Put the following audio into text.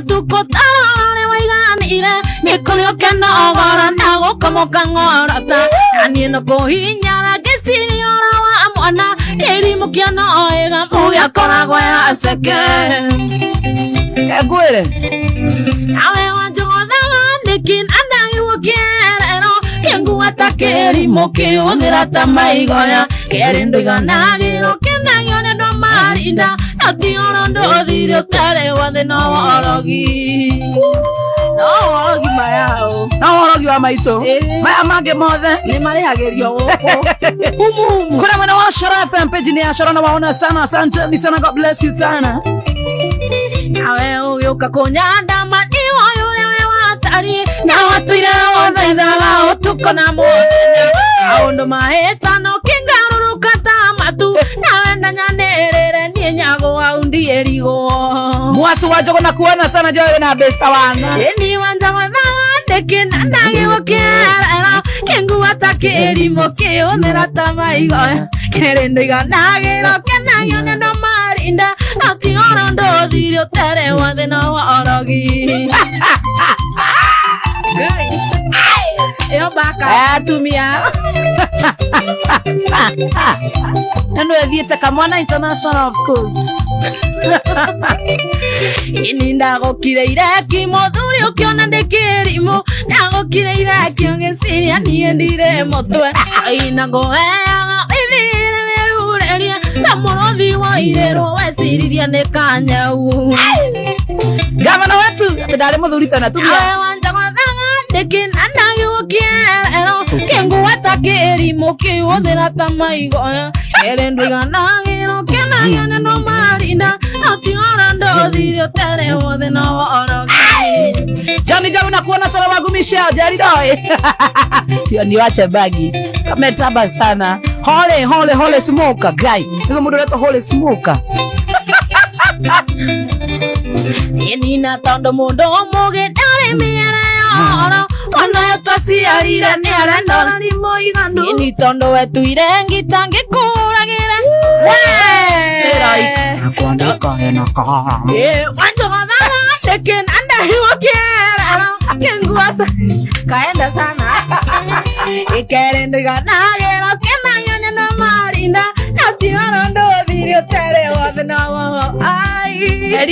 tukotara waiganire nikolio kena ogara nago como kangorata ani no kohinyara kesiniora wa mwana elimo kiano ega muya koragwa ya seke egwere awe wanjoga nikin andangi wokiero yengu atakeri moke onera tamaigoya kerendo iganagiro kenanyone do marinda atiorondo dhirio tare wande no orogi mayao no orogi wa maito maya mange mothe ni marehagerio goko kuna mwana wa Shara FM page ni ya Shara na waona sana. Asante sana, God bless you sana. Nawe uyoka konyanda madiwo yule watari na watu ile wanaidhaga utuko na motenya aondo mahesa no kingaruruka tamatu nawe ndanyanerere nie nyago aundi erigo mwasi wajogo na kuona sana jowe na besta wana eni wanja wadhaga ndekina ndagiwo kiara kengu atakeri moke onera tamaigo kerendo iganagiro kenanyone no marinda atiorondo dhirio tere wande no orogi yo baka tumia nano edhieta Kamwana International of Schools ininda gokireire kimodhuri ukiona ndekirimo nagokireire kiongesiria niendire motwe aina goeaga ivire merureria tamurothi wa irero wesiriria nekanyau gavana wetu ndari muthurita na tumia wanja gwathanga ndekina ndagiukiero kengu atakirimo kiuthira tamaigoya erendo iganagiro kenanyone no marinda atiorando dhirio tere wothe no orogi Johnny Jabu na kuona sana wangu Michelle Jaridoe tio ni wache bagi kametaba sana hole smoker guy niko mudo leto hole smoker nina tondo mundo moge dare miara oro wana tasi arira ni arando ni moigando ni tondo wetu irengi tange kuragira nakuandika hena kaha wanjo gavana lekin anda hiwa kiera kengu asa kaenda sana ikerendo iganagiro kenanyone no marinda natiorondo dhirio tere wothe no ai